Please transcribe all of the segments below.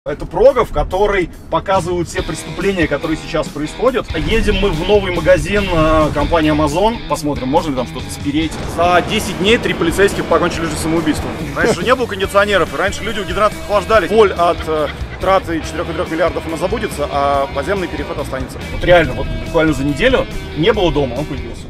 Это прога, в которой показывают все преступления, которые сейчас происходят. Едем мы в новый магазин компании Amazon. Посмотрим, можно ли там что-то спереть. За 10 дней 3 полицейских покончили жизнь самоубийством. Раньше не было кондиционеров, и раньше люди у гидрантов охлаждались. Боль от траты 4,3 миллиардов она забудется, а подземный переход останется. Вот реально, вот буквально за неделю не было дома, он появился.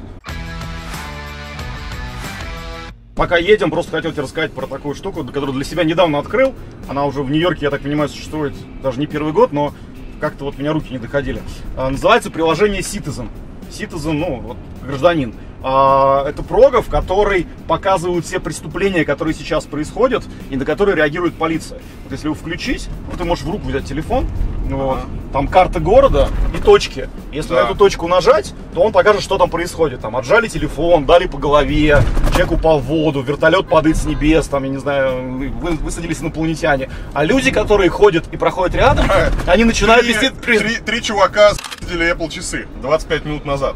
Пока едем, просто хотел тебе рассказать про такую штуку, которую для себя недавно открыл. Она уже в Нью-Йорке, я так понимаю, существует даже не первый год, но как-то вот меня руки не доходили. Называется приложение Citizen. Citizen, ну, вот, гражданин. Это прога, в которой показывают все преступления, которые сейчас происходят, и на которые реагирует полиция. Вот если его включить, вот ты можешь в руку взять телефон, вот, там карта города и точки. Если на эту точку нажать, то он покажет, что там происходит. Там отжали телефон, дали по голове, человек упал в воду, вертолет падает с небес, там, я не знаю, высадились инопланетяне. А люди, которые ходят и проходят рядом, они начинают вести... Три чувака с***ли Apple часы 25 минут назад.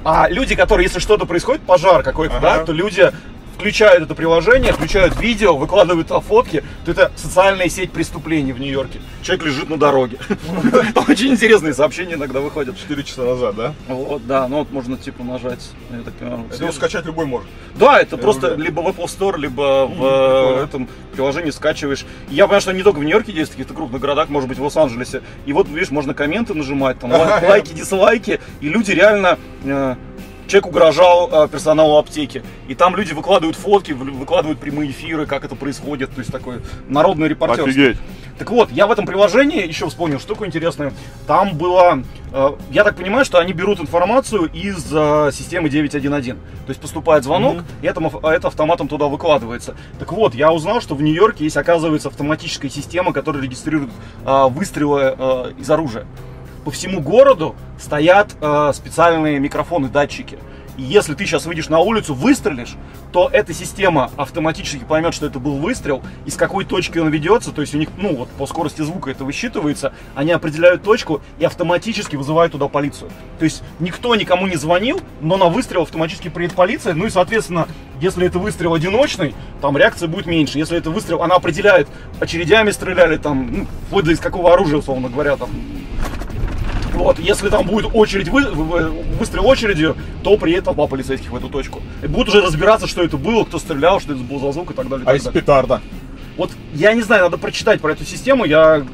А люди, которые, если что-то происходит, пожар какой-то, да, то люди включают это приложение, включают видео, выкладывают фотки, то это социальная сеть преступлений в Нью-Йорке. Человек лежит на дороге. Очень интересные сообщения иногда выходят. 4 часа назад, да? Вот, да, ну вот можно типа нажать, я так понимаю. Это его скачать любой может. Да, это просто либо в Apple Store, либо в этом приложении скачиваешь. Я понимаю, что не только в Нью-Йорке действует, в каких-то крупных городах, может быть в Лос-Анджелесе. И вот, видишь, можно комменты нажимать, там лайки, дизлайки, и люди реально... Человек угрожал персоналу аптеки, и там люди выкладывают фотки, выкладывают прямые эфиры, как это происходит, то есть такое народное репортерство. Офигеть. Так вот, я в этом приложении еще вспомнил штуку интересную. Там было, я так понимаю, что они берут информацию из системы 911. То есть поступает звонок, и это автоматом туда выкладывается. Так вот, я узнал, что в Нью-Йорке есть, оказывается, автоматическая система, которая регистрирует выстрелы из оружия. По всему городу стоят специальные микрофоны, датчики. И если ты сейчас выйдешь на улицу, выстрелишь, то эта система автоматически поймет, что это был выстрел, и с какой точки он ведется. То есть у них, ну вот по скорости звука это высчитывается, они определяют точку и автоматически вызывают туда полицию. То есть никто никому не звонил, но на выстрел автоматически приедет полиция. Ну и соответственно, если это выстрел одиночный, там реакция будет меньше. Если это выстрел, она определяет, очередями стреляли, там, ну, вплоть до из какого оружия, условно говоря, там. Вот, если там будет очередь, выстрел очередью, то приедет толпа полицейских в эту точку. И будут уже разбираться, что это было, кто стрелял, что это был за звук и так далее. А из петарда? Вот, я не знаю, надо прочитать про эту систему, я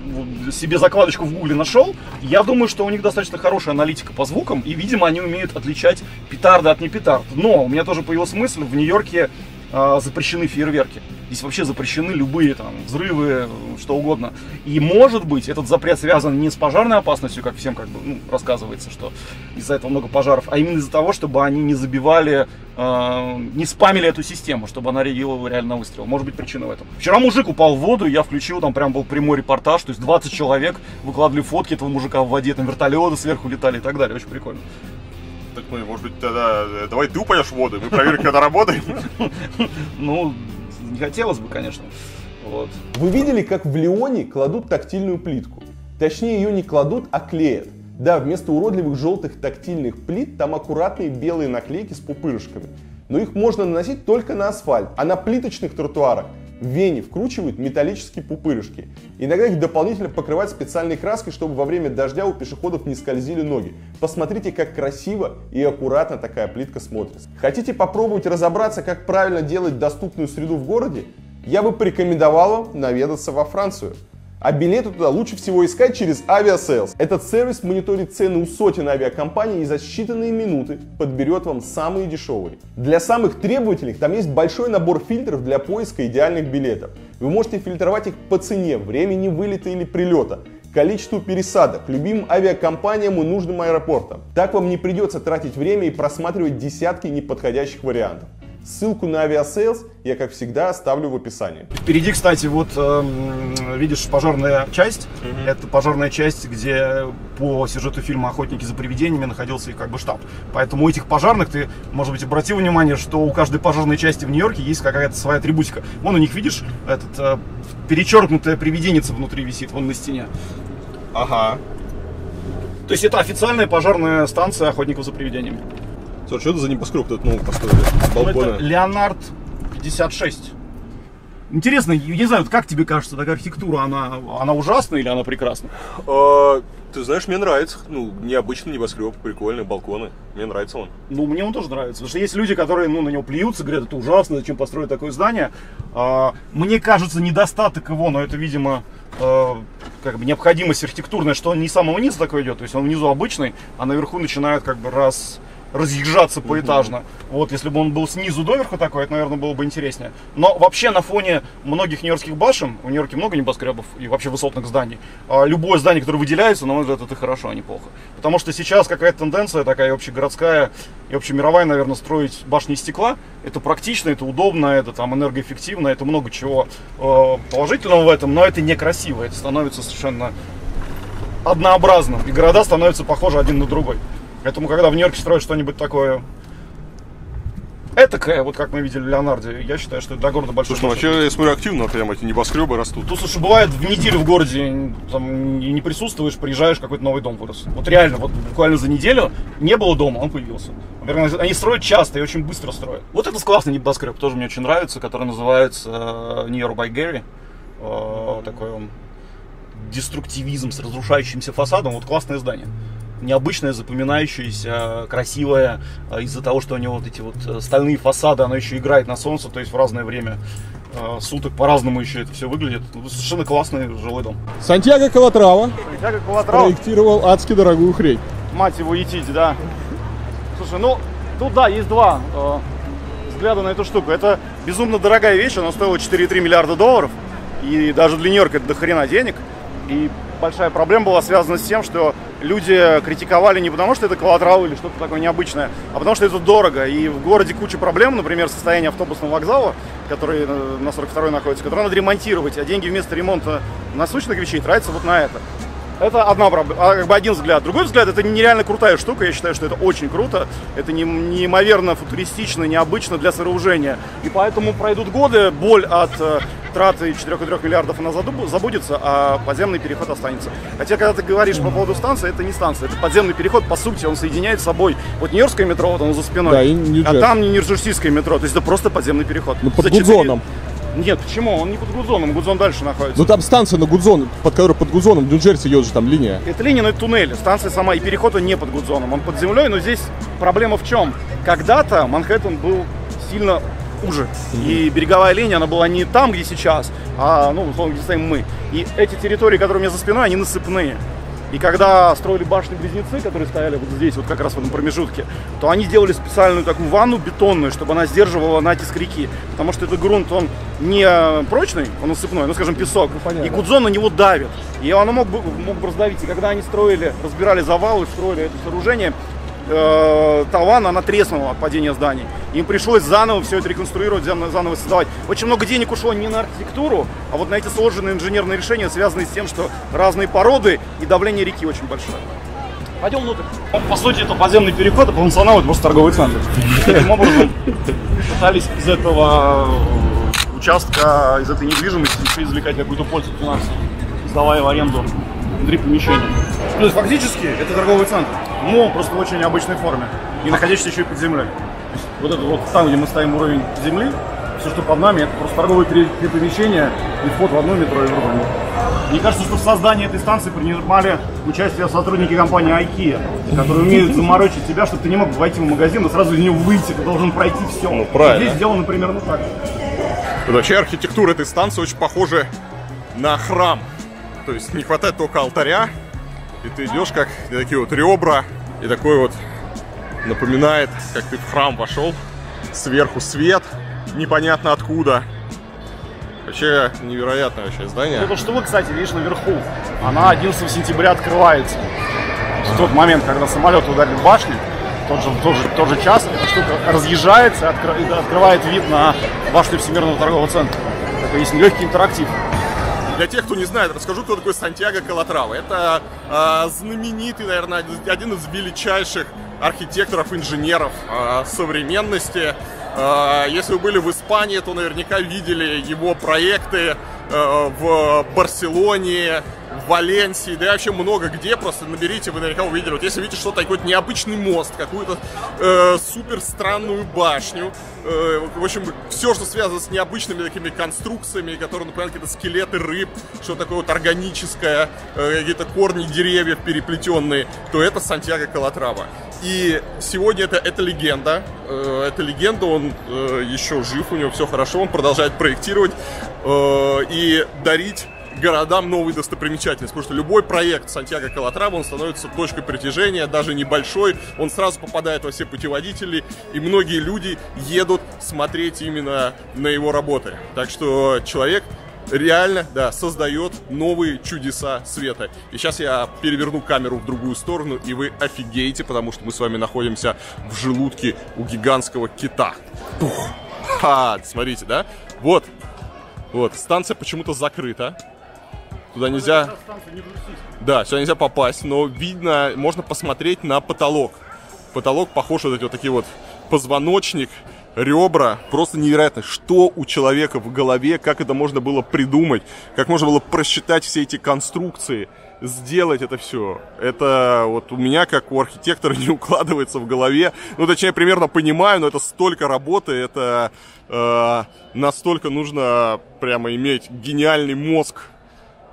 себе закладочку в гугле нашел. Я думаю, что у них достаточно хорошая аналитика по звукам, и, видимо, они умеют отличать петарды от не петард. Но у меня тоже появилась мысль, в Нью-Йорке запрещены фейерверки. Здесь вообще запрещены любые там взрывы, что угодно. И может быть этот запрет связан не с пожарной опасностью, как всем как бы рассказывается, что из-за этого много пожаров, а именно из-за того, чтобы они не забивали, не спамили эту систему, чтобы она реагировала реально на выстрел. Может быть причина в этом. Вчера мужик упал в воду, я включил, там прям был прямой репортаж, то есть 20 человек выкладывали фотки этого мужика в воде, там вертолеты сверху летали и так далее. Очень прикольно. Так, ну, может быть, тогда давай ты упадешь в воду, мы проверим, когда работаем. Ну, не хотелось бы, конечно. Вот. Вы видели, как в Лионе кладут тактильную плитку? Точнее, ее не кладут, а клеят. Да, вместо уродливых желтых тактильных плит там аккуратные белые наклейки с пупырышками. Но их можно наносить только на асфальт, а на плиточных тротуарах в Вене вкручивают металлические пупырышки. Иногда их дополнительно покрывают специальной краской, чтобы во время дождя у пешеходов не скользили ноги. Посмотрите, как красиво и аккуратно такая плитка смотрится. Хотите попробовать разобраться, как правильно делать доступную среду в городе? Я бы порекомендовал вам наведаться во Францию. А билеты туда лучше всего искать через Aviasales. Этот сервис мониторит цены у сотен авиакомпаний и за считанные минуты подберет вам самые дешевые. Для самых требовательных там есть большой набор фильтров для поиска идеальных билетов. Вы можете фильтровать их по цене, времени вылета или прилета, количеству пересадок, любимым авиакомпаниям и нужным аэропортам. Так вам не придется тратить время и просматривать десятки неподходящих вариантов. Ссылку на Aviasales я, как всегда, оставлю в описании. Впереди, кстати, вот видишь пожарная часть. Это пожарная часть, где по сюжету фильма «Охотники за привидениями» находился их как бы штаб. Поэтому у этих пожарных ты, может быть, обратил внимание, что у каждой пожарной части в Нью-Йорке есть какая-то своя атрибутика. Вон у них, видишь, перечеркнутая привиденица внутри висит, вон на стене. Ага. То есть это официальная пожарная станция «Охотников за привидениями». Слушай, что это за небоскреб тут новый построили? Это Леонард 56. Интересно, я не знаю, как тебе кажется, такая архитектура, она ужасная или она прекрасна? Ты знаешь, мне нравится. Ну, необычный небоскреб, прикольный, балконы. Мне нравится он. Ну, мне он тоже нравится. Потому что есть люди, которые на него плюются, говорят, это ужасно, зачем построить такое здание. Мне кажется, недостаток его, но это, видимо, как бы необходимость архитектурная, что он не с самого низа такой идет. То есть он внизу обычный, а наверху начинает как бы разъезжаться поэтажно. Вот, если бы он был снизу доверху такой, это, наверное, было бы интереснее. Но вообще на фоне многих нью-йоркских башен, в Нью-Йорке много небоскребов и вообще высотных зданий, любое здание, которое выделяется, на мой взгляд, это хорошо, а не плохо. Потому что сейчас какая-то тенденция такая общегородская и общемировая, наверное, строить башни из стекла. Это практично, это удобно, это там энергоэффективно, это много чего положительного в этом, но это некрасиво, это становится совершенно однообразным, и города становятся похожи один на другой. Поэтому, когда в Нью-Йорке строят что-нибудь такое этакое, вот как мы видели в Леонарде, я считаю, что это для города большой. Слушай, ну вообще, я смотрю, активно прям эти небоскребы растут. Тут, слушай, бывает в неделю в городе там, не присутствуешь, приезжаешь, какой-то новый дом вырос. Вот реально, вот буквально за неделю не было дома, он появился. Например, они строят часто и очень быстро строят. Вот этот классный небоскреб, тоже мне очень нравится, который называется New York by Gary. Такой он деструктивизм с разрушающимся фасадом. Вот классное здание. Необычное, запоминающееся, красивое, из-за того, что у него вот эти вот стальные фасады, оно еще играет на солнце, то есть в разное время суток по-разному еще это все выглядит. Совершенно классный жилой дом. Сантьяго Калатрава Калатрава проектировал адски дорогую хрень. Мать его етить, да. Слушай, ну тут да, есть два взгляда на эту штуку. Это безумно дорогая вещь, она стоила 4,3 миллиарда долларов, и даже для Нью-Йорка это дохрена денег. И большая проблема была связана с тем, что люди критиковали не потому, что это Калатрава или что-то такое необычное, а потому что это дорого. И в городе куча проблем, например, состояние автобусного вокзала, который на 42-й находится, который надо ремонтировать, а деньги вместо ремонта насущных вещей тратятся вот на это. Это одна проблема, как бы один взгляд. Другой взгляд, это нереально крутая штука, я считаю, что это очень круто. Это неимоверно футуристично, необычно для сооружения. И поэтому пройдут годы, боль от траты 4,3 миллиардов она забудется, а подземный переход останется. Хотя, когда ты говоришь по поводу станции, это не станция, это подземный переход, по сути, он соединяет с собой вот Нью-Йоркское метро, вот оно за спиной, да, и а там не Нью-Джерсийское метро, то есть это просто подземный переход. Ну, под Гудзоном. Нет, почему? Он не под Гудзоном, Гудзон дальше находится. Ну там станция на Гудзон, под которой под Гудзоном в Нью-Джерси идет же там линия. Это линия, но это туннель. Станция сама и переход он не под Гудзоном, он под землей, но здесь проблема в чем? Когда-то Манхэттен был сильно уже. И береговая линия, она была не там, где сейчас, а, ну, условно, где стоим мы. И эти территории, которые у меня за спиной, они насыпные. И когда строили башни-близнецы, которые стояли вот здесь, вот как раз в этом промежутке, то они сделали специальную такую ванну бетонную, чтобы она сдерживала натиск реки. Потому что этот грунт, он не прочный, он насыпной, ну, скажем, песок. Ну, и Гудзон на него давит. И оно мог бы раздавить. И когда они строили, разбирали завалы, строили это сооружение, та ванна, она треснула от падения зданий. Им пришлось заново все это реконструировать, заново создавать. Очень много денег ушло не на архитектуру, а вот на эти сложные инженерные решения, связанные с тем, что разные породы и давление реки очень большое. Пойдем внутрь. По сути, это подземный переход, а по функционалу это просто торговый центр. Таким образом, пытались из этого участка, из этой недвижимости еще извлекать какую-то пользу финансовую, сдавая в аренду внутри помещения. То есть фактически это торговый центр, но просто в очень необычной форме и находящийся еще и под землей. Вот это вот там, где мы стоим, уровень земли, все, что под нами, это просто торговые помещения и вход в одно метро и в другое. Мне кажется, что в создании этой станции принимали участие сотрудники компании IKEA, которые умеют заморочить тебя, чтобы ты не мог войти в магазин и сразу из него выйти, ты должен пройти все. Ну, правильно. Здесь сделано примерно так. Вообще архитектура этой станции очень похожа на храм. То есть не хватает только алтаря, и ты идешь как такие вот ребра, и такой вот напоминает, как ты в храм вошел, сверху свет, непонятно откуда. Вообще невероятное вообще здание. Это что вы, кстати, видишь наверху, она 11 сентября открывается. В тот момент, когда самолет ударит в башню, тот же час, эта штука разъезжается и открывает вид на башню Всемирного торгового центра. Такой есть легкий интерактив. Для тех, кто не знает, расскажу, кто такой Сантьяго Калатрава. Это знаменитый, наверное, один из величайших архитекторов, инженеров современности. Если вы были в Испании, то наверняка видели его проекты в Барселоне, в Валенсии, да и вообще много где, просто наберите, вы наверняка увидели. Вот если видите что-то, какой-то необычный мост, какую-то супер странную башню, в общем, все, что связано с необычными такими конструкциями, которые напоминают какие-то скелеты рыб, что такое вот органическое, какие-то корни деревьев переплетенные, то это Сантьяго Калатрава. И сегодня это легенда, он еще жив, у него все хорошо, он продолжает проектировать и дарить городам новые достопримечательности, потому что любой проект Сантьяго Калатрава, он становится точкой притяжения, даже небольшой, он сразу попадает во все путеводители, и многие люди едут смотреть именно на его работы. Так что человек реально, да, создает новые чудеса света. И сейчас я переверну камеру в другую сторону, и вы офигеете, потому что мы с вами находимся в желудке у гигантского кита. Пух. Смотрите, да? Вот, станция почему-то закрыта. Туда нельзя... Да, сюда нельзя попасть, но видно, можно посмотреть на потолок. Потолок похож на вот такие вот позвоночник, ребра. Просто невероятно, что у человека в голове, как это можно было придумать, как можно было просчитать все эти конструкции, сделать это все. Это вот у меня, как у архитектора, не укладывается в голове. Ну, точнее, я примерно понимаю, но это столько работы, это настолько нужно прямо иметь гениальный мозг,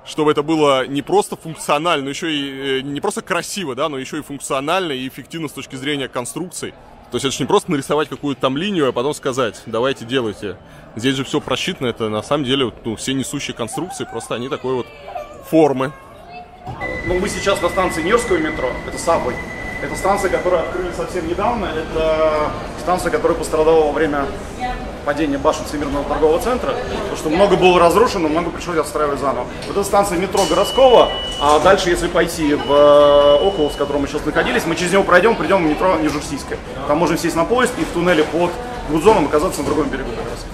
чтобы это было не просто функционально, но еще и не просто красиво, да, но еще и функционально и эффективно с точки зрения конструкций. То есть это же не просто нарисовать какую-то там линию, а потом сказать, давайте делайте. Здесь же все просчитано, это на самом деле все несущие конструкции, просто они такой вот формы. Ну, мы сейчас на станции Нью-Йоркского метро, это Subway. Это станция, которую открыли совсем недавно, это станция, которая пострадала во время падения башен Всемирного торгового центра, потому что много было разрушено, много пришлось отстраивать заново. Вот это станция метро городского, а дальше, если пойти в Около, в котором мы сейчас находились, мы через него придем в метро Нью-Джерсийское. Там можем сесть на поезд и в туннеле под Гудзоном оказаться на другом берегу как раз.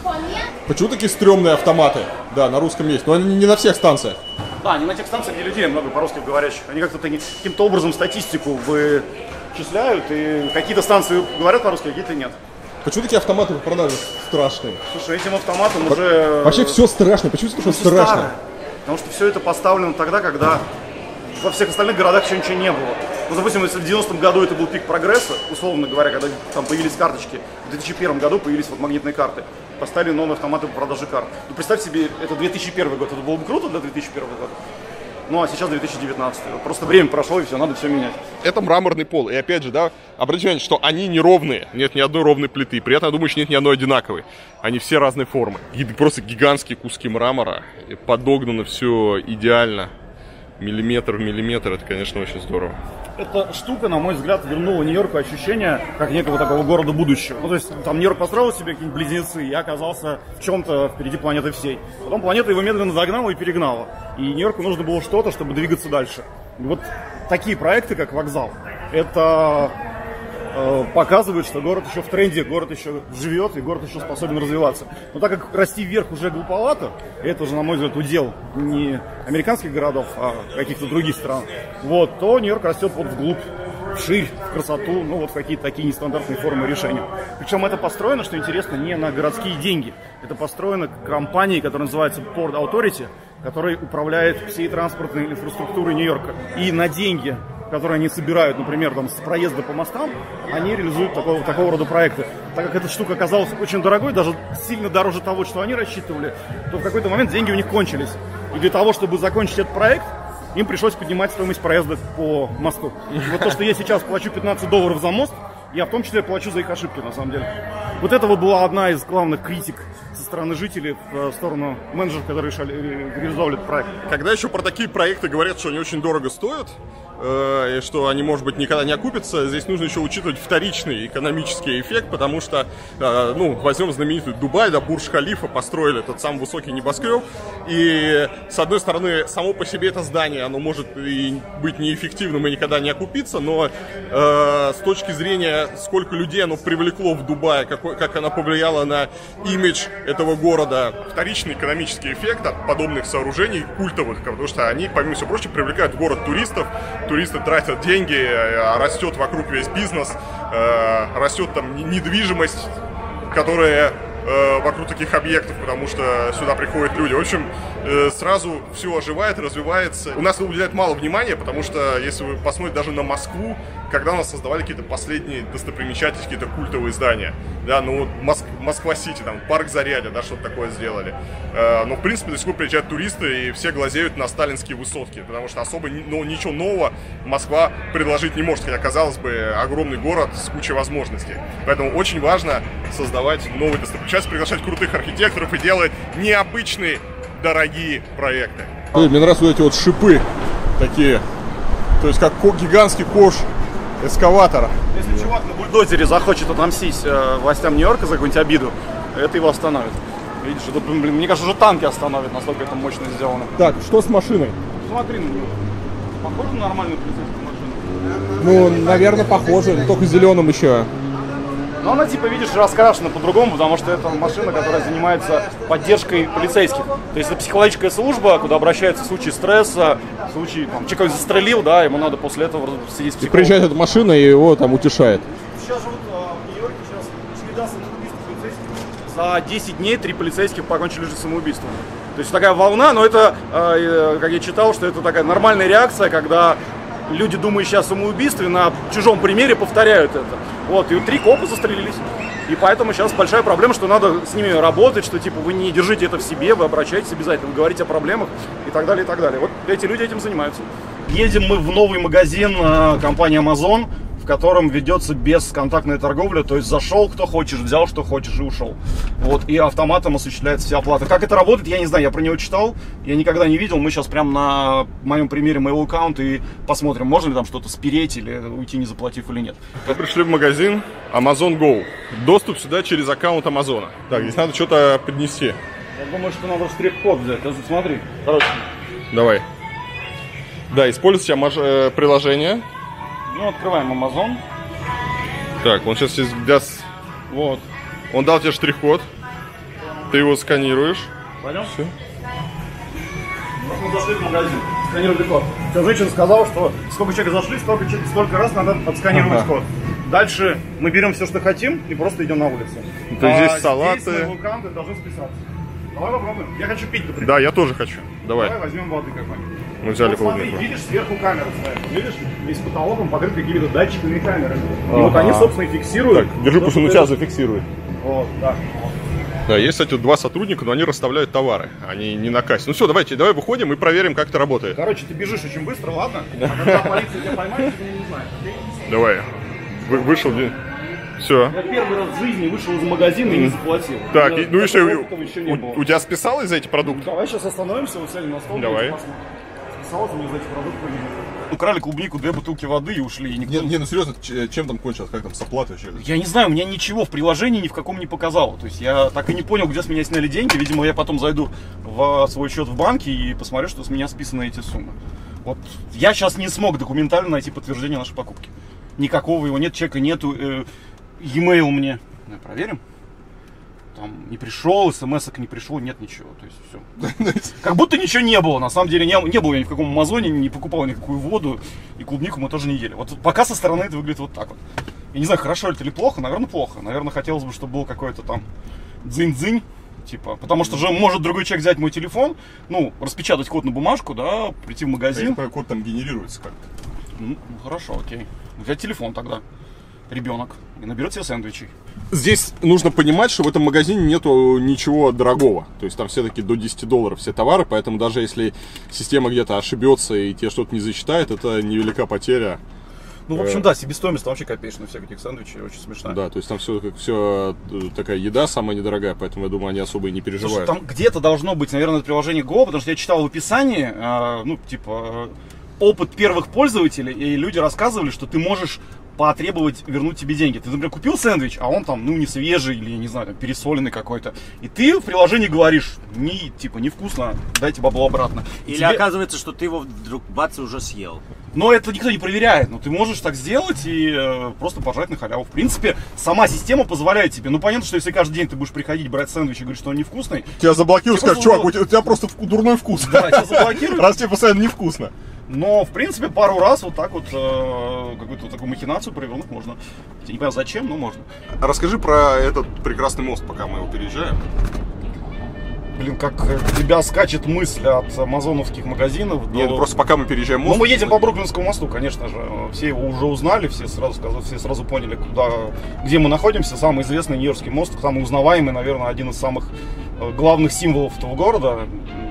Почему такие стрёмные автоматы? Да, на русском есть, но они не на всех станциях. Да, не на тех станциях, где людей много по-русски говорящих. Они как-то каким-то образом статистику вычисляют, и какие-то станции говорят по-русски, а какие-то нет. Почему такие автоматы в продаже страшные? Слушай, этим автоматом уже... Вообще все страшно, почему все страшно? Старое. Потому что все это поставлено тогда, когда во всех остальных городах еще ничего не было. Ну, допустим, если в 90-м году это был пик прогресса, условно говоря, когда там появились карточки, в 2001 году появились вот магнитные карты, поставили новые автоматы по продаже карт. Ну, представь себе, это 2001 год, это было бы круто для 2001 года. Ну, а сейчас 2019. Просто время прошло, и все, надо все менять. Это мраморный пол. И опять же, да, обратите внимание, что они неровные. Нет ни одной ровной плиты. При этом, я думаю, что нет ни одной одинаковой. Они все разной формы. Просто гигантские куски мрамора. И подогнано все идеально. Миллиметр в миллиметр. Это, конечно, очень здорово. Эта штука, на мой взгляд, вернула Нью-Йорку ощущение как некого такого города будущего. Ну, то есть, там Нью-Йорк построил себе какие-нибудь близнецы, и оказался в чем-то впереди планеты всей. Потом планета его медленно догнала и перегнала. И Нью-Йорку нужно было что-то, чтобы двигаться дальше. И вот такие проекты, как вокзал, это показывает, что город еще в тренде, город еще живет, и город еще способен развиваться. Но так как расти вверх уже глуповато, это уже, на мой взгляд, удел не американских городов, а каких-то других стран, вот, то Нью-Йорк растет вот вглубь, вширь, в красоту, ну вот в какие-то такие нестандартные формы решения. Причем это построено, что интересно, не на городские деньги. Это построено компанией, которая называется Port Authority, которая управляет всей транспортной инфраструктурой Нью-Йорка. И на деньги, которые они собирают, например, там, с проезда по мостам, они реализуют такого рода проекты. Так как эта штука оказалась очень дорогой, даже сильно дороже того, что они рассчитывали, то в какой-то момент деньги у них кончились. И для того, чтобы закончить этот проект, им пришлось поднимать стоимость проезда по мосту. Вот то, что я сейчас плачу $15 за мост, я в том числе плачу за их ошибки, на самом деле. Вот это вот была одна из главных критик со стороны жителей в сторону менеджеров, которые реализовали этот проект. Когда еще про такие проекты говорят, что они очень дорого стоят, и что они, может быть, никогда не окупятся, здесь нужно еще учитывать вторичный экономический эффект, потому что, ну, возьмем знаменитый Дубай, да, Бурдж-Халифа построили этот самый высокий небоскреб, и, с одной стороны, само по себе это здание, оно может и быть неэффективным и никогда не окупиться, но с точки зрения, сколько людей оно привлекло в Дубае, как оно повлияло на имидж этого города, вторичный экономический эффект от подобных сооружений культовых, потому что они, помимо всего прочего, привлекают в город туристов, туристы тратят деньги, растет вокруг весь бизнес, растет там недвижимость, которая вокруг таких объектов, потому что сюда приходят люди. В общем, сразу все оживает, развивается. У нас уделяют мало внимания, потому что, если вы посмотрите даже на Москву, когда у нас создавали какие-то последние достопримечательности, какие-то культовые здания, да, ну вот Москва-Сити, там, парк Зарядье, да, что-то такое сделали. Но, в принципе, до сих пор приезжают туристы, и все глазеют на сталинские высотки, потому что особо ничего нового Москва предложить не может, хотя, казалось бы, огромный город с кучей возможностей. Поэтому очень важно создавать новые достопримечательности, приглашать крутых архитекторов и делать необычные, дорогие проекты. Мне нравятся вот эти вот шипы такие, то есть как гигантский кош эскаватора. Если чувак на бульдозере захочет отомстить властям Нью-Йорка за какую-нибудь обиду, это его остановит. Видишь, это, блин, мне кажется, уже танки остановят, настолько это мощно сделано. Так, что с машиной? Смотри на него. Похоже на нормальную полицейскую машину? Ну, наверное, похоже, только зеленым еще. Но она, типа, видишь, раскрашена по-другому, потому что это машина, которая занимается поддержкой полицейских. То есть это психологическая служба, куда обращаются в случае стресса, в случае, там, человек застрелил, да, ему надо после этого сидеть с психологом. И приезжает эта машина и его там утешает. Сейчас же вот в Нью-Йорке сейчас череда самоубийств полицейских. За 10 дней 3 полицейских покончили жизнь самоубийством. То есть такая волна, но это, как я читал, что это такая нормальная реакция, когда люди, думающие о самоубийстве, на чужом примере повторяют это. Вот, и 3 копа застрелились. И поэтому сейчас большая проблема, что надо с ними работать, что типа вы не держите это в себе, вы обращаетесь обязательно, вы говорите о проблемах и так далее, и так далее. Вот эти люди этим занимаются. Едем мы в новый магазин компании Amazon, в котором ведется бесконтактная торговля, то есть зашел кто хочешь, взял что хочешь и ушел. Вот, и автоматом осуществляется вся оплата. Как это работает, я не знаю, я про него читал, я никогда не видел. Мы сейчас прям на моем примере моего аккаунта и посмотрим, можно ли там что-то спереть или уйти не заплатив или нет. Мы пришли в магазин Amazon Go. Доступ сюда через аккаунт Амазона. Так, здесь надо что-то поднести. Я думаю, что надо штрих-код взять. Смотри, короче. Давай. Да, используйте приложение. Ну, открываем Amazon. Так, он сейчас здесь даст... Вот. Он дал тебе штрих-код. Ты его сканируешь. Пойдем? Все. Мы зашли в магазин. Сканировали код. Все, женщина сказала, что сколько человек зашли, столько раз надо отсканировать код. Дальше мы берем все, что хотим, и просто идем на улицу. То есть здесь салаты. Здесь моего аккаунта должны списаться. Давай попробуем. Я хочу пить, например. Да, я тоже хочу. Давай. Давай возьмем воды какой-нибудь. Мы взяли вот смотри, полную. видишь, сверху камера стоит. Видишь, весь потолок он покрыт какими-то датчиками и камерами. И вот они, собственно, и фиксируют. Так, держи, пусть он у тебя зафиксирует. Вот, да. Да, есть, кстати, 2 сотрудника, но они расставляют товары. Они не на кассе. Ну все, давай выходим и проверим, как это работает. Короче, ты бежишь очень быстро, ладно? А когда полиция тебя поймает, ты не знаешь. Давай. Вышел. Все. Я первый раз в жизни вышел из магазина и не заплатил. Так, ну и что, у тебя списалось за эти продукты? Давай сейчас остановимся, вот сядем на стол. Давай. Списалось у меня за эти продукты. Украли клубнику, 2 бутылки воды и ушли. И никто... Не, ну серьезно, чем там кончилось? Как там с оплатой вообще? Я не знаю, у меня ничего в приложении ни в каком не показало. То есть я так и не понял, где с меня сняли деньги. Видимо, я потом зайду в свой счет в банке и посмотрю, что с меня списаны эти суммы. Вот я сейчас не смог документально найти подтверждение нашей покупки. Никакого его нет, чека нету. E-mail мне. Проверим. Там не пришел, смс-ок не пришло, нет ничего. То есть все. Как будто ничего не было. На самом деле не было я ни в каком Амазоне, не покупал никакую воду. И клубнику мы тоже не ели. Вот пока со стороны это выглядит вот так вот. Я не знаю, хорошо это или плохо. Наверное, плохо. Наверное, хотелось бы, чтобы был какой-то там дзынь-дзынь. Типа, потому что же может другой человек взять мой телефон, ну, распечатать код на бумажку, да, прийти в магазин. Я понимаю, код там генерируется как-то. Ну, хорошо, окей. Взять телефон тогда. Ребенок. И наберет себе сэндвичей. Здесь нужно понимать, что в этом магазине нету ничего дорогого. То есть там все-таки до $10 все товары, поэтому даже если система где-то ошибется и тебе что-то не засчитает, это невелика потеря. Ну, в общем, да, себестоимость вообще копеечная всех этих сэндвичей, очень смешная. Да, то есть там все такая еда самая недорогая, поэтому я думаю, они особо и не переживают. Слушай, там где-то должно быть, наверное, приложение Go, потому что я читал в описании, ну, типа, опыт первых пользователей, и люди рассказывали, что ты можешь потребовать вернуть тебе деньги. Ты, например, купил сэндвич, а он там, ну, не свежий или, не знаю, там, пересоленный какой-то. И ты в приложении говоришь, невкусно, дайте бабло обратно. Или оказывается, что ты его вдруг бац уже съел. Но это никто не проверяет. Но ты можешь так сделать и просто пожрать на халяву. В принципе, сама система позволяет тебе. Ну, понятно, что если каждый день ты будешь приходить, брать сэндвич и говорить, что он невкусный. Тебя заблокируют, скажут, чувак, у тебя просто дурной вкус. Да, тебя заблокируют. Раз тебе постоянно невкусно. Но, в принципе, пару раз вот так вот какую-то такую махинацию провернуть можно. Я не понимаю, зачем, но можно. Расскажи про этот прекрасный мост, пока мы его переезжаем. Блин, как тебя скачет мысль от амазоновских магазинов. Нет, ну просто пока мы переезжаем мост... Ну, мы едем по Бруклинскому мосту, конечно же. Все его уже узнали, все сразу поняли, где мы находимся. Самый известный Нью-Йоркский мост, самый узнаваемый, наверное, один из самых главных символов этого города.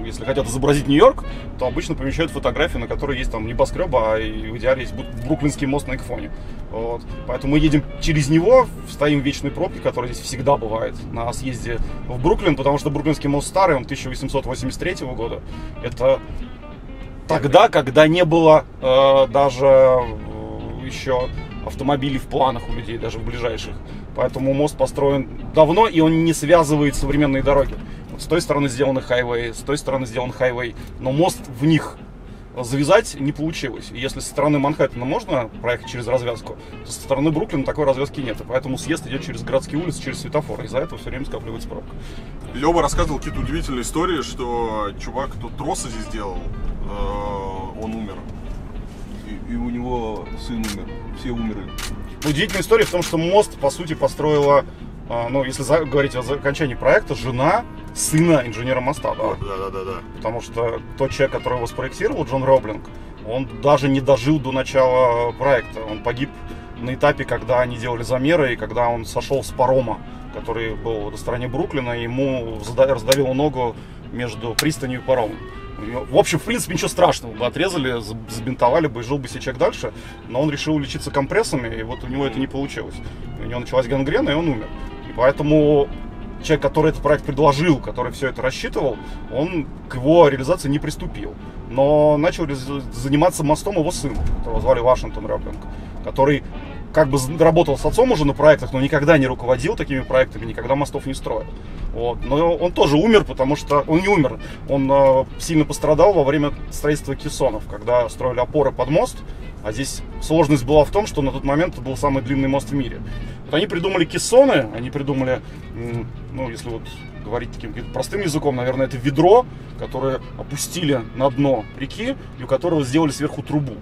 Если хотят изобразить Нью-Йорк, то обычно помещают фотографии, на которой есть там небоскреба, а и в идеале есть Бруклинский мост на их фоне. Вот. Поэтому мы едем через него, стоим в вечной пробке, которая здесь всегда бывает на съезде в Бруклин, потому что Бруклинский мост старый, он 1883 года. Это тогда, когда не было даже еще автомобилей в планах у людей, даже в ближайших. Поэтому мост построен давно, и он не связывает современные дороги. Вот с той стороны сделан хайвей, с той стороны сделан хайвей, но мост в них завязать не получилось. И если со стороны Манхэттена можно проехать через развязку, то со стороны Бруклина такой развязки нет. И поэтому съезд идет через городские улицы, через светофоры. Из-за этого все время скапливается пробка. Лёва рассказывал какие-то удивительные истории, что чувак, кто тросы здесь делал, он умер. И у него сын умер. Все умерли. Удивительная история в том, что мост, по сути, построила, ну, если говорить о окончании проекта, жена сына инженера моста. Да? Да. Потому что тот человек, который его спроектировал, Джон Роблинг, он даже не дожил до начала проекта. Он погиб на этапе, когда они делали замеры, и когда он сошел с парома, который был на стороне Бруклина, и ему раздавило ногу между пристанью и паромом. В общем, в принципе, ничего страшного бы отрезали, забинтовали бы и жил бы себе человек дальше, но он решил лечиться компрессами, и вот у него это не получилось. У него началась гангрена, и он умер. И поэтому человек, который этот проект предложил, который все это рассчитывал, он к его реализации не приступил. Но начал заниматься мостом его сын, которого звали Вашингтон Роблинг, который как бы работал с отцом уже на проектах, но никогда не руководил такими проектами, никогда мостов не строил. Вот. Но он тоже умер, потому что... Он не умер, он сильно пострадал во время строительства кессонов, когда строили опоры под мост. А здесь сложность была в том, что на тот момент это был самый длинный мост в мире. Вот они придумали кессоны, они придумали, ну, если вот говорить таким простым языком, наверное, это ведро, которое опустили на дно реки, и у которого сделали сверху трубу.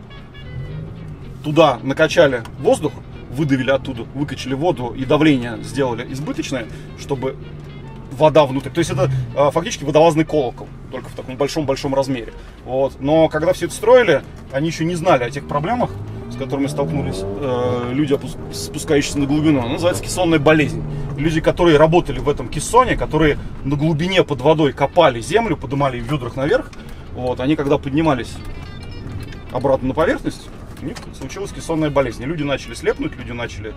Туда накачали воздух, выдавили оттуда, выкачали воду и давление сделали избыточное, чтобы вода внутрь. То есть это фактически водолазный колокол, только в таком большом-большом размере. Вот. Но когда все это строили, они еще не знали о тех проблемах, с которыми столкнулись люди, спускающиеся на глубину. Она называется кессонная болезнь. Люди, которые работали в этом кессоне, которые на глубине под водой копали землю, поднимали в ведрах наверх, вот, они когда поднимались обратно на поверхность, у них случилась кессонная болезнь. И люди начали слепнуть, люди начали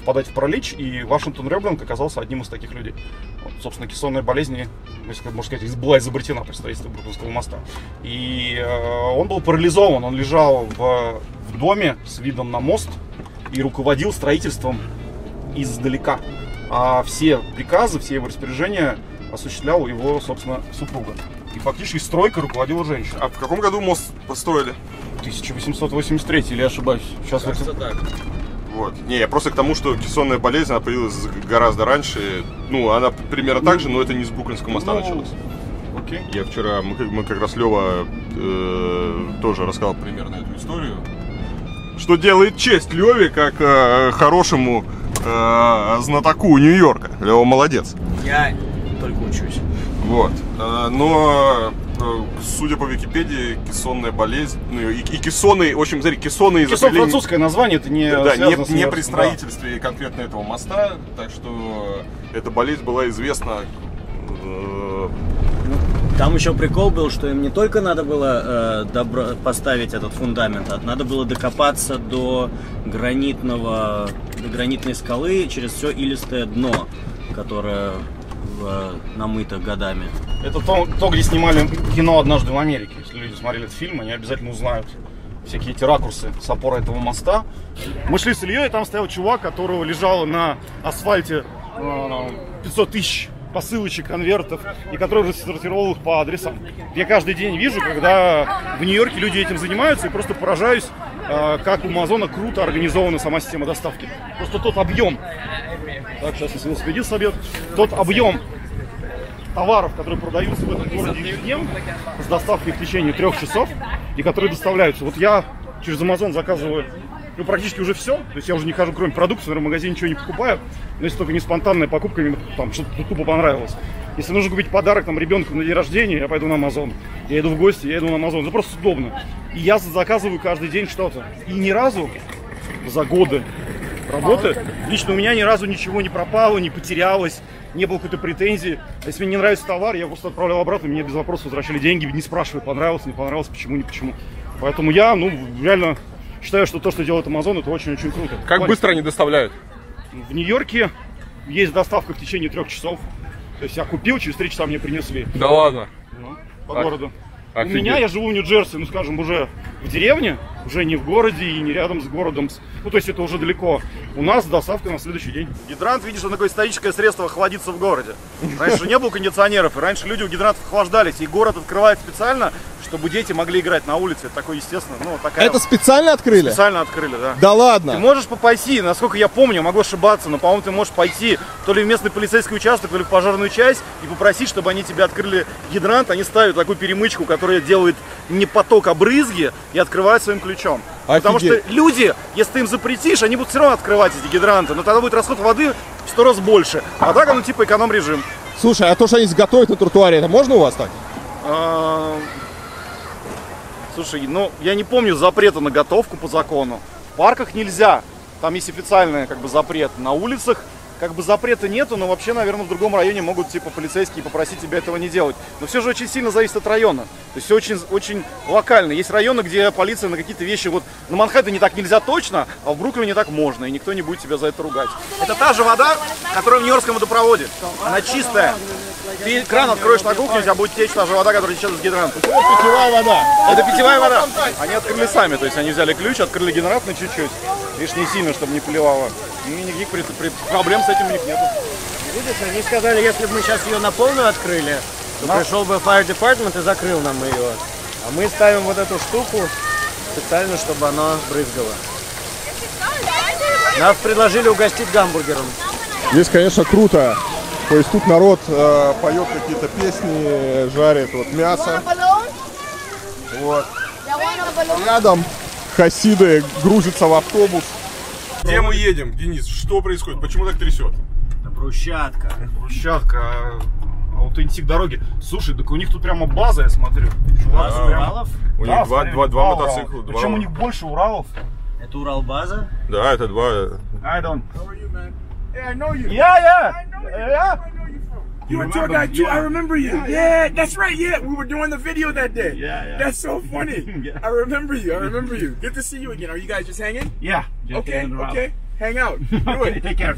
впадать в паралич, и Вашингтон Роблинг оказался одним из таких людей. Вот, собственно, кессонная болезнь, можно сказать, была изобретена при строительстве Бруклинского моста. И он был парализован, он лежал в доме с видом на мост и руководил строительством издалека. А все приказы, все его распоряжения осуществлял его, собственно, супруга. И фактически стройкой руководила женщина. А в каком году мост построили? 1883, или я ошибаюсь? Сейчас Кажется, так. Вот. Не, я просто к тому, что кессонная болезнь, она появилась гораздо раньше. Ну, она примерно так же, но это не с Бруклинского моста началось. Окей. Я вчера, мы как раз Лёва тоже рассказал примерно эту историю. Что делает честь Лёве, как хорошему знатоку Нью-Йорка. Лёва молодец. Я только учусь. Вот. Но, судя по Википедии, кессонная болезнь, ну и кессоны, в общем, смотри, кессоны изобрели... Кессон французское название, это не не при строительстве конкретно этого моста, так что эта болезнь была известна. Там еще прикол был, что им не только надо было поставить этот фундамент, а надо было докопаться до гранитной скалы через все илистое дно, которое намыто годами. Это то, где снимали кино «Однажды в Америке». Если люди смотрели этот фильм, они обязательно узнают всякие эти ракурсы с опоры этого моста. Мы шли с Ильей, и там стоял чувак, которого лежало на асфальте 500 тысяч посылочек, конвертов, и который рассортировал их по адресам. Я каждый день вижу, когда в Нью-Йорке люди этим занимаются, и просто поражаюсь, как у Амазона круто организована сама система доставки. Просто тот объем, так, сейчас если велосипедист собьет, тот объем товаров, которые продаются в этом городе ежедневно, с доставкой в течение 3 часов, и которые доставляются. Вот я через Amazon заказываю практически уже все. То есть я уже не хожу, кроме продуктов, в магазине ничего не покупаю. Но если только не спонтанная покупка, там что-то тупо понравилось. Если нужно купить подарок там ребенку на день рождения, я пойду на Amazon. Я иду в гости, я иду на Amazon. Это просто удобно. И я заказываю каждый день что-то. И ни разу за годы работы лично у меня ни разу ничего не пропало, не потерялось, не было какой-то претензии. Если мне не нравится товар, я просто отправлял обратно, мне без вопросов возвращали деньги, не спрашивают, понравилось, не понравилось, почему, не почему. Поэтому я, реально считаю, что то, что делает Amazon, это очень-очень круто. Как быстро они доставляют? В Нью-Йорке есть доставка в течение 3 часов. То есть я купил, через 3 часа мне принесли. Да ладно? По городу. Офигеть. У меня, я живу в Нью-Джерси, скажем, уже в деревне, уже не в городе и не рядом с городом. То есть это уже далеко. У нас доставка на следующий день. Гидрант, видишь, он такое историческое средство охладиться в городе. Раньше не было кондиционеров, и раньше люди у гидрантов охлаждались. И город открывает специально, чтобы дети могли играть на улице. Это такое, естественно, такая... Это специально открыли? Специально открыли, да. Да ладно? Ты можешь пойти, насколько я помню, могу ошибаться, но, по-моему, ты можешь пойти то ли в местный полицейский участок, то ли в пожарную часть и попросить, чтобы они тебе открыли гидрант. Они ставят такую перемычку, которая делает не поток, а брызги, и открывают своим ключом. Офигеть. Потому что люди, если ты им запретишь, они будут все равно открывать эти гидранты, но тогда будет расход воды в 100 раз больше. А так оно типа эконом-режим. Слушай, а то, что они изготовят на тротуаре, это можно у вас так? Слушай, я не помню запрета на готовку по закону. В парках нельзя. Там есть официальный запрет. На улицах запрета нету, но вообще, наверное, в другом районе могут полицейские попросить тебя этого не делать. Но все же очень сильно зависит от района. То есть все очень локально. Есть районы, где полиция на какие-то вещи, на Манхэттене так нельзя точно, а в Бруклине так можно, и никто не будет тебя за это ругать. Это та же вода, которая в Нью-Йоркском водопроводе. Она чистая. Ты кран откроешь на кухне, у тебя будет течь та же вода, которая течет из гидранта. Это питьевая вода. Это питьевая вода. Они открыли сами, то есть они взяли ключ, открыли гидрант на чуть-чуть. Лишь не сильно, чтобы не плевало. Никаких проблем с этим у них нету. Видишь, они сказали, если бы мы сейчас ее на полную открыли, то пришел бы Fire Department и закрыл нам ее. А мы ставим вот эту штуку специально, чтобы она брызгала. Нас предложили угостить гамбургером. Здесь, конечно, круто. То есть тут народ поет какие-то песни, жарит мясо. Вот. Рядом хасиды грузятся в автобус. Где мы едем, Денис? Что происходит? Почему так трясет? Это брусчатка. Брусчатка, аутентик дороги. Слушай, так у них тут прямо база, я смотрю. Чувак, Уралов? У них два мотоцикла. Причем у них больше Уралов. Это Уралбаза? Да, это два. I don't. How are you, man? Yeah, I know you. Yeah. I know you from. You were tour guide too. I remember you. Yeah, that's right. Yeah, we were doing the video that day. Yeah. That's so funny. Yeah. I remember you. Good to see you again. Are you guys just hanging? Yeah. Okay. Hang out. Do it. Take care.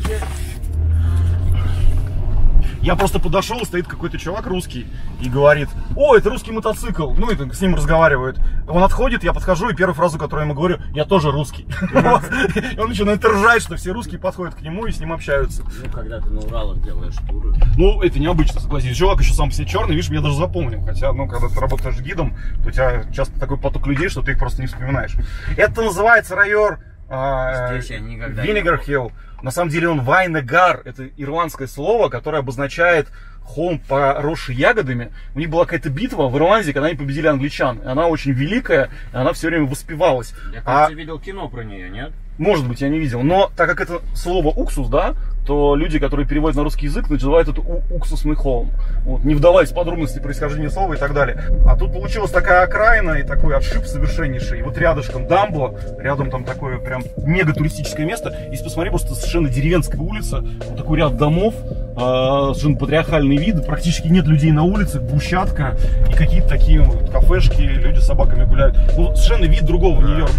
Я просто подошел, стоит какой-то чувак русский и говорит: о, это русский мотоцикл. Ну, это с ним разговаривают. Он отходит, я подхожу, и первую фразу, которую я ему говорю: я тоже русский. И он начинает ржать, что все русские подходят к нему и с ним общаются. Ну, когда ты на Уралах делаешь туры. Ну, это необычно, согласись. Чувак еще сам все черный, видишь, я даже запомнил. Хотя, когда ты работаешь гидом, то у тебя часто такой поток людей, что ты их просто не вспоминаешь. Это называется район Винегар Хилл. На самом деле он Вайнегар, это ирландское слово, которое обозначает холм, поросший ягодами. У них была какая-то битва в Ирландии, когда они победили англичан. И она очень великая, и она все время воспевалась. Я, кажется, видел кино про нее, нет? Может быть, я не видел. Но так как это слово уксус, да, то люди, которые переводят на русский язык, называют это уксусный холм. Вот, не вдаваясь в подробности происхождения слова и так далее. А тут получилась такая окраина и такой отшиб совершеннейший. И вот рядышком дамба, рядом там такое прям мега туристическое место. Если посмотри, просто совершенно деревенская улица, вот такой ряд домов, совершенно патриархальный вид, практически нет людей на улице, брусчатка и какие-то такие вот кафешки, люди с собаками гуляют. Ну, совершенно вид другого Нью-Йорка.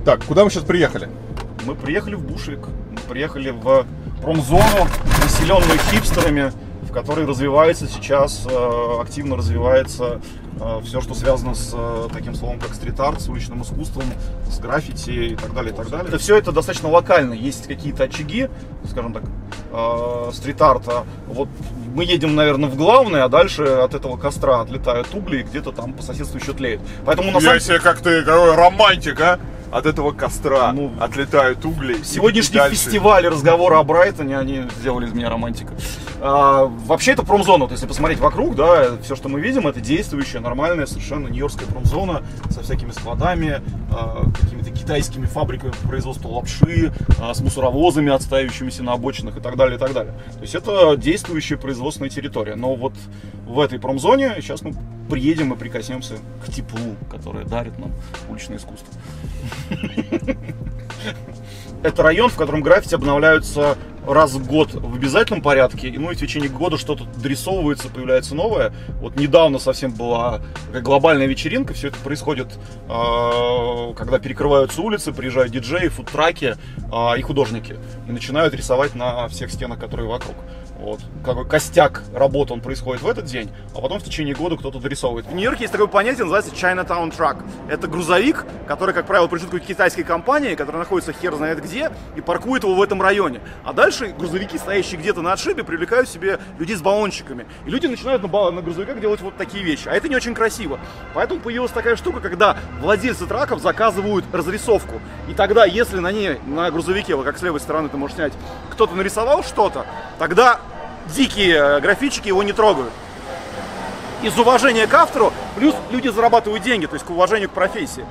Так, куда мы сейчас приехали? Мы приехали в Бушвик, мы приехали в промзону, населенную хипстерами, в которой развивается сейчас, активно развивается все, что связано с таким словом, как стрит-арт, с уличным искусством, с граффити и так далее, и так далее. Все это достаточно локально, есть какие-то очаги, скажем так, стрит-арта. Вот мы едем, наверное, в главное, а дальше от этого костра отлетают угли и где-то там по соседству еще тлеет. Поэтому на самом деле... как ты, какой романтик, а? от этого костра отлетают угли. Сегодняшний фестиваль разговора о Брайтоне, они сделали из меня романтика. Вообще это промзона, вот если посмотреть вокруг, да, все, что мы видим, это действующая, нормальная, совершенно нью-йоркская промзона со всякими складами, какими-то китайскими фабриками по производству лапши, с мусоровозами, отстаивающимися на обочинах и так далее, и так далее. То есть это действующая производственная территория. Но вот в этой промзоне сейчас мы приедем и прикоснемся к теплу, которое дарит нам уличное искусство. Это район, в котором граффити обновляются раз в год в обязательном порядке, и в течение года что-то дорисовывается, появляется новое. Вот недавно совсем была такая глобальная вечеринка, все это происходит, когда перекрываются улицы, приезжают диджеи, фудтраки и художники, и начинают рисовать на всех стенах, которые вокруг. Вот. Какой костяк работ он происходит в этот день, а потом в течение года кто-то дорисовывает. В Нью-Йорке есть такое понятие, называется Chinatown Truck. Это грузовик, который, как правило, принадлежит какой-то китайской компании, которая находится хер знает где, и паркует его в этом районе. А дальше грузовики, стоящие где-то на отшибе, привлекают себе людей с баллончиками. И люди начинают на грузовиках делать вот такие вещи. А это не очень красиво. Поэтому появилась такая штука, когда владельцы траков заказывают разрисовку. И тогда, если на ней, на грузовике, вот как с левой стороны ты можешь снять, кто-то нарисовал что-то, тогда дикие граффитчики его не трогают. Из уважения к автору, плюс люди зарабатывают деньги, то есть к уважению к профессии.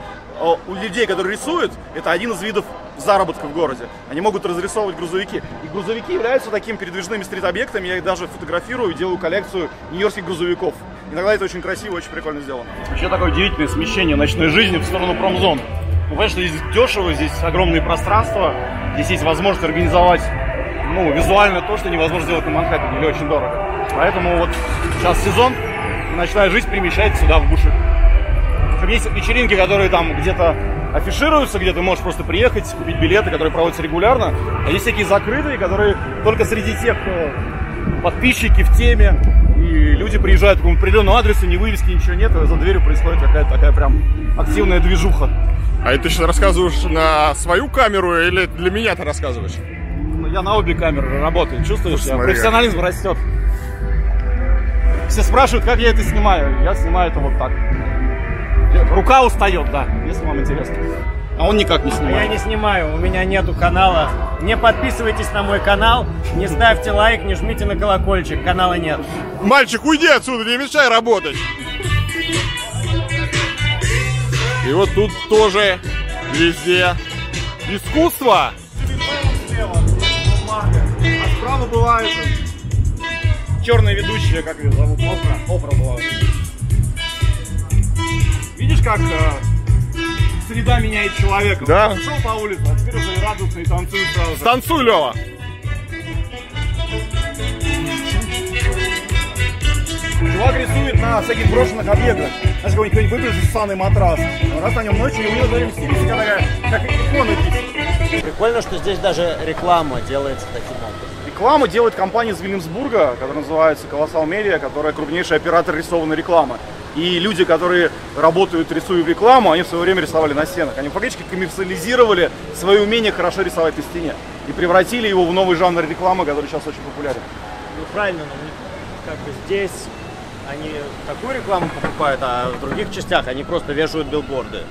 У людей, которые рисуют, это один из видов заработка в городе. Они могут разрисовывать грузовики. И грузовики являются такими передвижными стрит-объектами. Я их даже фотографирую, делаю коллекцию нью-йоркских грузовиков. Иногда это очень красиво, очень прикольно сделано. Вообще такое удивительное смещение ночной жизни в сторону промзоны. Понимаешь, что здесь дешево, здесь огромные пространства, здесь есть возможность организовать визуально то, что невозможно сделать на Манхэттене, или очень дорого. Поэтому вот сейчас сезон, ночная жизнь перемещается сюда, в Бушвик. Есть вечеринки, которые там где-то афишируются, где ты можешь просто приехать, купить билеты, которые проводятся регулярно. А есть всякие закрытые, которые только среди тех, кто подписчики в теме. И люди приезжают к определенному адресу, ни вывески, ничего нет, и за дверью происходит какая-то такая прям активная движуха. А это ты сейчас рассказываешь на свою камеру или для меня ты рассказываешь? Я на обе камеры работаю, чувствуешь? Профессионализм растет. Все спрашивают, как я это снимаю. Я снимаю это вот так. Рука устает, да, если вам интересно. А он никак не снимает. Я не снимаю, у меня нету канала. Не подписывайтесь на мой канал, не ставьте лайк, не жмите на колокольчик, канала нет. Мальчик, уйди отсюда, не мешай работать. И вот тут тоже везде искусство. А справа была черная ведущая, как ее зовут, Опра была. Видишь, как среда меняет человека? Да. Он шел по улице, а теперь уже и радуется, и танцует сразу же. Танцуй, Лёва. Чувак рисует на всяких брошенных объектах. Знаешь, какой-нибудь выбросит ссаный матрас. Раз на нем ночью, и у него даже стилистика такая, как икона пишет. Прикольно, что здесь даже реклама делается таким образом. Рекламу делает компания из Вильямсбурга, которая называется Colossal Media, которая крупнейший оператор рисованной рекламы. И люди, которые работают, рисуя рекламу, они в свое время рисовали на стенах. Они фактически коммерциализировали свое умение хорошо рисовать на стене. И превратили его в новый жанр рекламы, который сейчас очень популярен. Ну правильно, но как бы здесь они такую рекламу покупают, а в других частях они просто вешают билборды.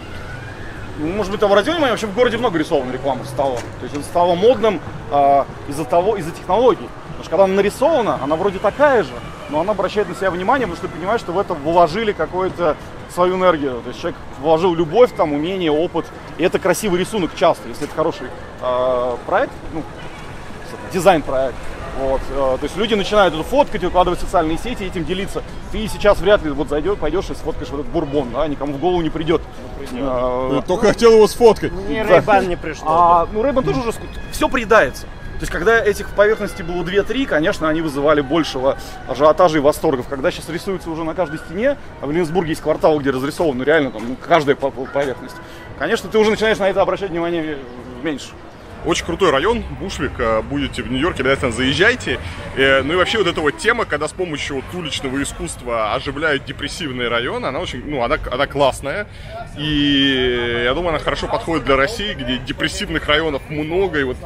Может быть, обратили внимание, вообще в городе много рисованной рекламы стало. То есть это стало модным из-за технологий. Потому что когда она нарисована, она вроде такая же, но она обращает на себя внимание, потому что ты понимаешь, что в это вложили какую-то свою энергию. То есть человек вложил любовь, там, умение, опыт. И это красивый рисунок часто, если это хороший проект, дизайн-проект. Вот. То есть люди начинают это фоткать, выкладывать в социальные сети и этим делиться. Ты сейчас вряд ли пойдешь и сфоткаешь вот этот бурбон, да, никому в голову не придет. Только хотел его сфоткать. Мне Ray-Ban не пришло. Ray-Ban тоже уже все приедается. То есть, когда этих поверхностей было 2-3, конечно, они вызывали большего ажиотажа и восторгов. Когда сейчас рисуется уже на каждой стене, а в Вильямсбурге есть квартал, где разрисованы реально там, каждая поверхность, конечно, ты уже начинаешь на это обращать внимание меньше. Очень крутой район, Бушвик, будете в Нью-Йорке, обязательно заезжайте. Ну и вообще вот эта вот тема, когда с помощью вот уличного искусства оживляют депрессивные районы, она очень, она классная. И я думаю, она хорошо подходит для России, где депрессивных районов много, и вот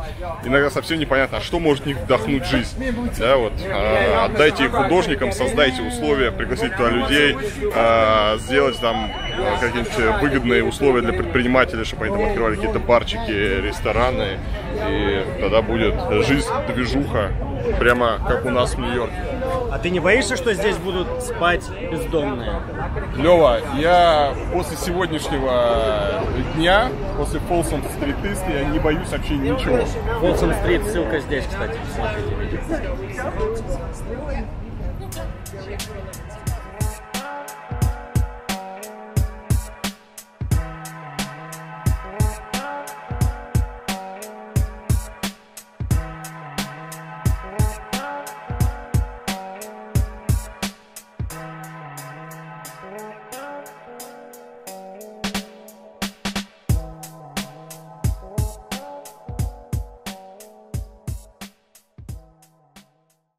иногда совсем непонятно, а что может в них вдохнуть жизнь. Да, вот, отдайте их художникам, создайте условия, пригласить туда людей, сделать там какие-нибудь выгодные условия для предпринимателей, чтобы они там открывали какие-то барчики, рестораны, и тогда будет жизнь, движуха, прямо как у нас в Нью-Йорке. А ты не боишься, что здесь будут спать бездомные? Лёва, я после сегодняшнего дня, после Folsom Street East, я не боюсь вообще ничего. Folsom Street, ссылка здесь, кстати, посмотрите видео.